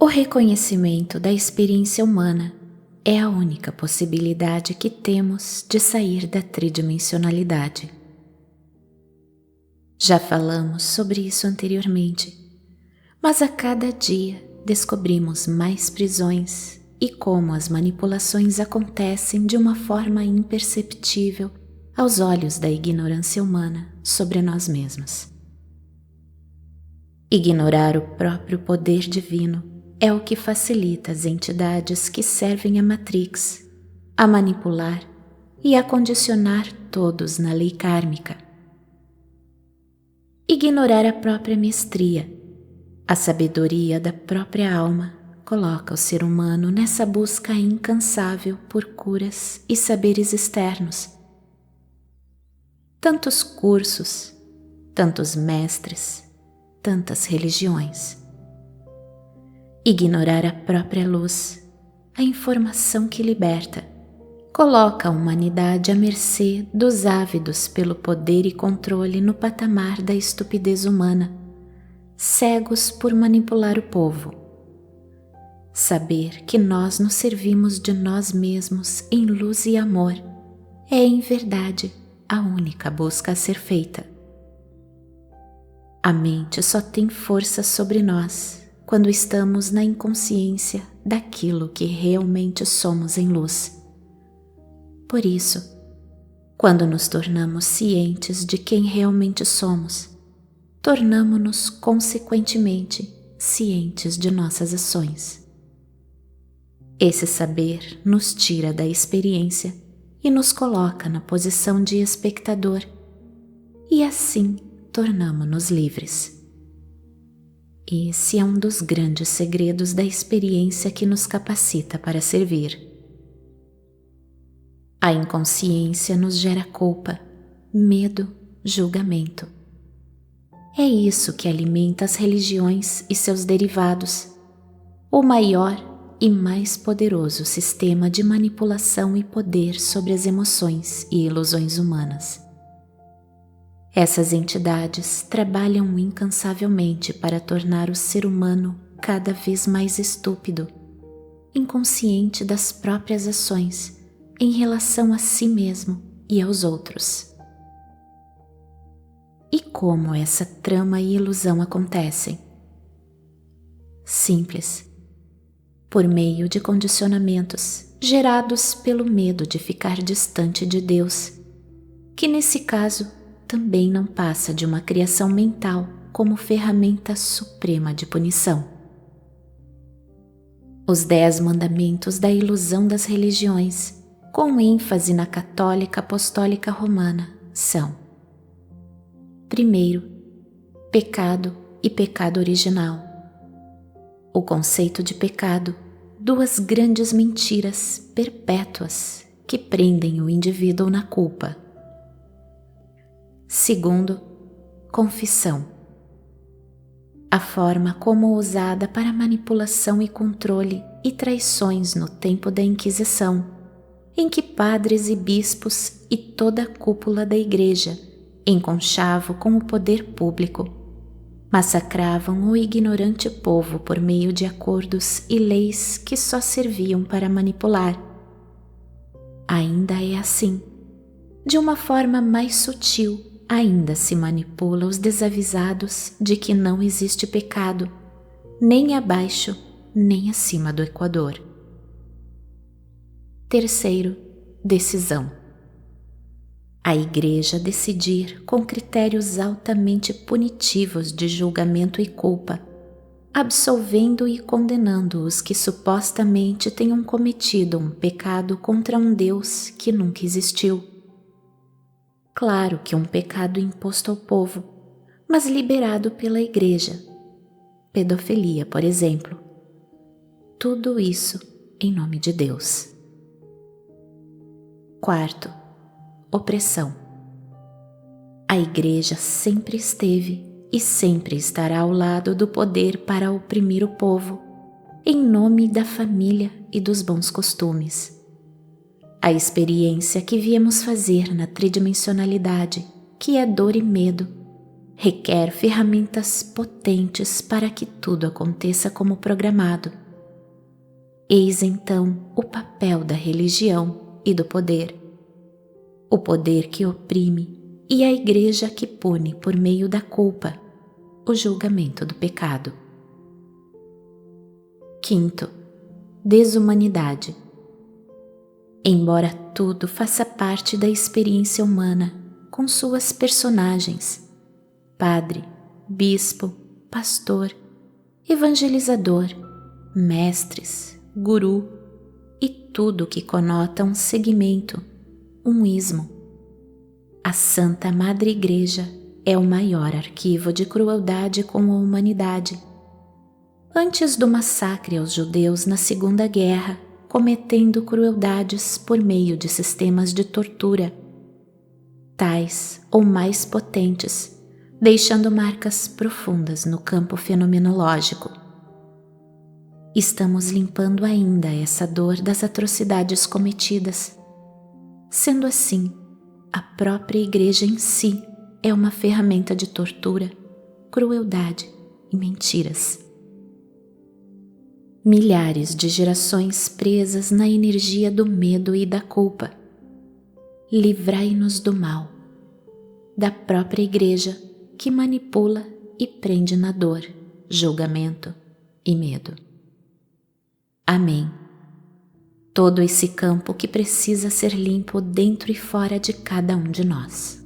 O reconhecimento da experiência humana é a única possibilidade que temos de sair da tridimensionalidade. Já falamos sobre isso anteriormente, mas a cada dia descobrimos mais prisões e como as manipulações acontecem de uma forma imperceptível aos olhos da ignorância humana sobre nós mesmos. Ignorar o próprio poder divino é o que facilita as entidades que servem a Matrix a manipular e a condicionar todos na lei kármica. Ignorar a própria mestria, a sabedoria da própria alma, coloca o ser humano nessa busca incansável por curas e saberes externos. Tantos cursos, tantos mestres, tantas religiões. Ignorar a própria luz, a informação que liberta, coloca a humanidade à mercê dos ávidos pelo poder e controle no patamar da estupidez humana, cegos por manipular o povo. Saber que nós nos servimos de nós mesmos em luz e amor é, em verdade, a única busca a ser feita. A mente só tem força sobre nós quando estamos na inconsciência daquilo que realmente somos em luz. Por isso, quando nos tornamos cientes de quem realmente somos, tornamo-nos consequentemente cientes de nossas ações. Esse saber nos tira da experiência e nos coloca na posição de espectador, e assim tornamo-nos livres. Esse é um dos grandes segredos da experiência que nos capacita para servir. A inconsciência nos gera culpa, medo, julgamento. É isso que alimenta as religiões e seus derivados, o maior e mais poderoso sistema de manipulação e poder sobre as emoções e ilusões humanas. Essas entidades trabalham incansavelmente para tornar o ser humano cada vez mais estúpido, inconsciente das próprias ações em relação a si mesmo e aos outros. E como essa trama e ilusão acontecem? Simples. Por meio de condicionamentos gerados pelo medo de ficar distante de Deus, que nesse caso também não passa de uma criação mental como ferramenta suprema de punição. Os 10 mandamentos da ilusão das religiões, com ênfase na católica apostólica romana, são: primeiro, pecado e pecado original. O conceito de pecado, 2 grandes mentiras perpétuas que prendem o indivíduo na culpa. Segundo, confissão. A forma como usada para manipulação e controle e traições no tempo da Inquisição, em que padres e bispos e toda a cúpula da Igreja, em conchavo com o poder público, massacravam o ignorante povo por meio de acordos e leis que só serviam para manipular. Ainda é assim. De uma forma mais sutil, ainda se manipula os desavisados de que não existe pecado, nem abaixo, nem acima do Equador. Terceiro, decisão. A Igreja decidir com critérios altamente punitivos de julgamento e culpa, absolvendo e condenando os que supostamente tenham cometido um pecado contra um Deus que nunca existiu. Claro que um pecado imposto ao povo, mas liberado pela Igreja. Pedofilia, por exemplo. Tudo isso em nome de Deus. Quarto, opressão. A Igreja sempre esteve e sempre estará ao lado do poder para oprimir o povo, em nome da família e dos bons costumes. A experiência que viemos fazer na tridimensionalidade, que é dor e medo, requer ferramentas potentes para que tudo aconteça como programado. Eis então o papel da religião e do poder. O poder que oprime e a igreja que pune por meio da culpa, o julgamento do pecado. Quinto, desumanidade. Embora tudo faça parte da experiência humana, com suas personagens, padre, bispo, pastor, evangelizador, mestres, guru e tudo que conota um segmento, um ismo. A Santa Madre Igreja é o maior arquivo de crueldade com a humanidade. Antes do massacre aos judeus na Segunda Guerra, cometendo crueldades por meio de sistemas de tortura, tais ou mais potentes, deixando marcas profundas no campo fenomenológico. Estamos limpando ainda essa dor das atrocidades cometidas. Sendo assim, a própria Igreja em si é uma ferramenta de tortura, crueldade e mentiras. Milhares de gerações presas na energia do medo e da culpa. Livrai-nos do mal, da própria Igreja que manipula e prende na dor, julgamento e medo. Amém. Todo esse campo que precisa ser limpo dentro e fora de cada um de nós.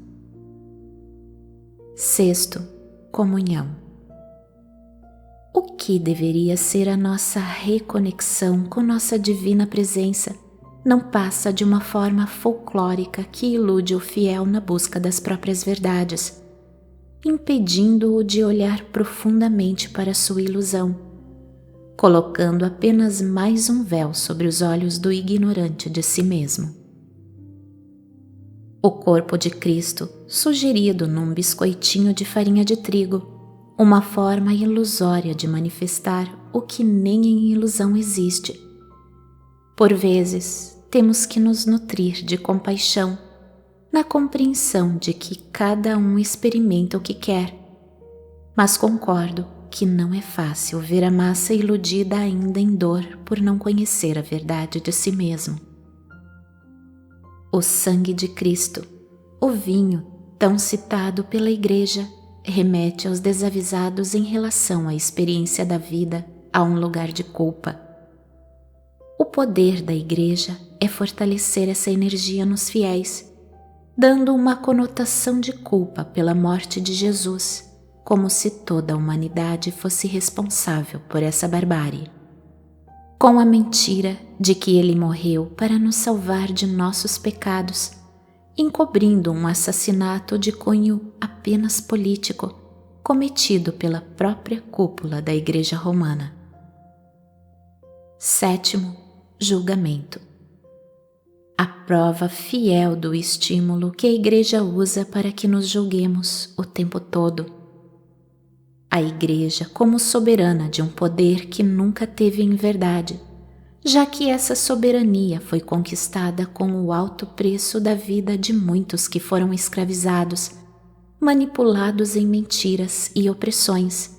Sexto, comunhão. O que deveria ser a nossa reconexão com nossa divina presença não passa de uma forma folclórica que ilude o fiel na busca das próprias verdades, impedindo-o de olhar profundamente para sua ilusão, colocando apenas mais um véu sobre os olhos do ignorante de si mesmo. O corpo de Cristo, sugerido num biscoitinho de farinha de trigo, uma forma ilusória de manifestar o que nem em ilusão existe. Por vezes, temos que nos nutrir de compaixão, na compreensão de que cada um experimenta o que quer, mas concordo que não é fácil ver a massa iludida ainda em dor por não conhecer a verdade de si mesmo. O sangue de Cristo, o vinho tão citado pela Igreja, remete aos desavisados em relação à experiência da vida a um lugar de culpa. O poder da Igreja é fortalecer essa energia nos fiéis, dando uma conotação de culpa pela morte de Jesus, como se toda a humanidade fosse responsável por essa barbárie. Com a mentira de que ele morreu para nos salvar de nossos pecados, encobrindo um assassinato de cunho apenas político, cometido pela própria cúpula da Igreja Romana. Sétimo, julgamento. A prova fiel do estímulo que a Igreja usa para que nos julguemos o tempo todo. A Igreja como soberana de um poder que nunca teve em verdade, já que essa soberania foi conquistada com o alto preço da vida de muitos que foram escravizados, manipulados em mentiras e opressões,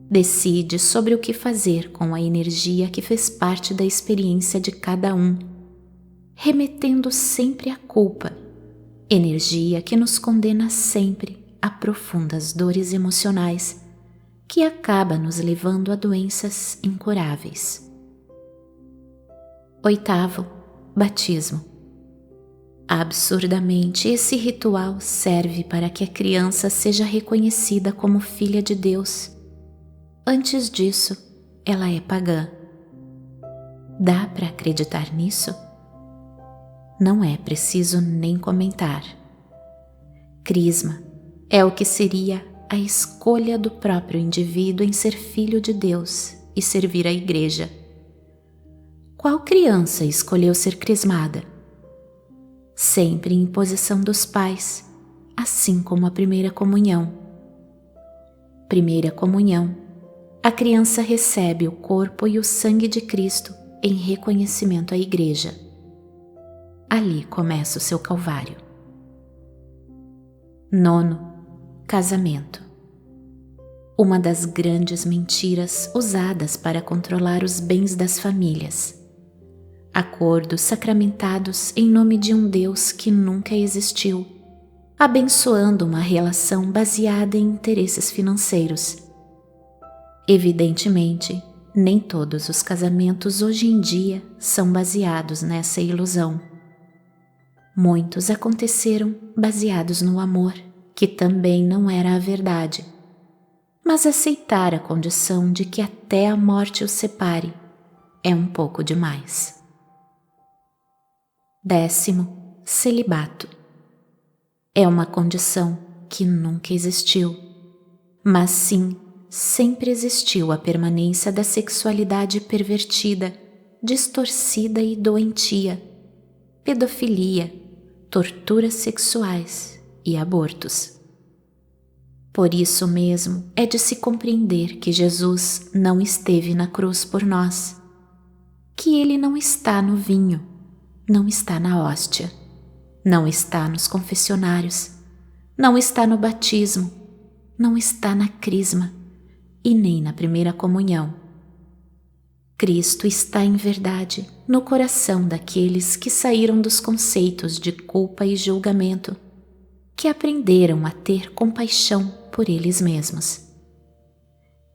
decide sobre o que fazer com a energia que fez parte da experiência de cada um, remetendo sempre à culpa, energia que nos condena sempre a profundas dores emocionais, que acaba nos levando a doenças incuráveis. Oitavo, batismo. Absurdamente, esse ritual serve para que a criança seja reconhecida como filha de Deus. Antes disso, ela é pagã. Dá para acreditar nisso? Não é preciso nem comentar. Crisma é o que seria a escolha do próprio indivíduo em ser filho de Deus e servir a Igreja. Qual criança escolheu ser crismada? Sempre em imposição dos pais, assim como a primeira comunhão. Primeira comunhão, a criança recebe o corpo e o sangue de Cristo em reconhecimento à Igreja. Ali começa o seu calvário. Nono, casamento. Uma das grandes mentiras usadas para controlar os bens das famílias. Acordos sacramentados em nome de um Deus que nunca existiu, abençoando uma relação baseada em interesses financeiros. Evidentemente, nem todos os casamentos hoje em dia são baseados nessa ilusão. Muitos aconteceram baseados no amor, que também não era a verdade, mas aceitar a condição de que até a morte os separe é um pouco demais. 10º, celibato. É uma condição que nunca existiu, mas sim, sempre existiu a permanência da sexualidade pervertida, distorcida e doentia, pedofilia, torturas sexuais e abortos. Por isso mesmo é de se compreender que Jesus não esteve na cruz por nós, que Ele não está no vinho, não está na hóstia, não está nos confessionários, não está no batismo, não está na crisma e nem na primeira comunhão. Cristo está em verdade no coração daqueles que saíram dos conceitos de culpa e julgamento, que aprenderam a ter compaixão por eles mesmos.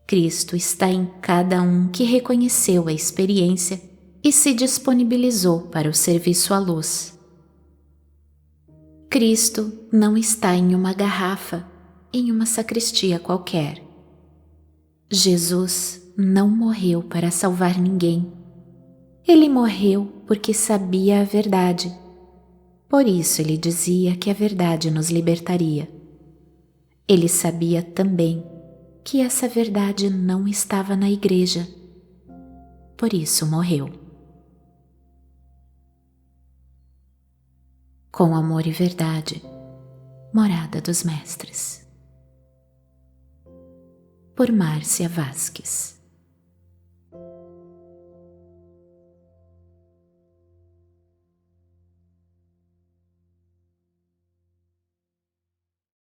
Cristo está em cada um que reconheceu a experiência e se disponibilizou para o serviço à luz. Cristo não está em uma garrafa, em uma sacristia qualquer. Jesus não morreu para salvar ninguém. Ele morreu porque sabia a verdade. Por isso ele dizia que a verdade nos libertaria. Ele sabia também que essa verdade não estava na igreja. Por isso morreu. Com amor e verdade, Morada dos Mestres. Por Márcia Vázquez.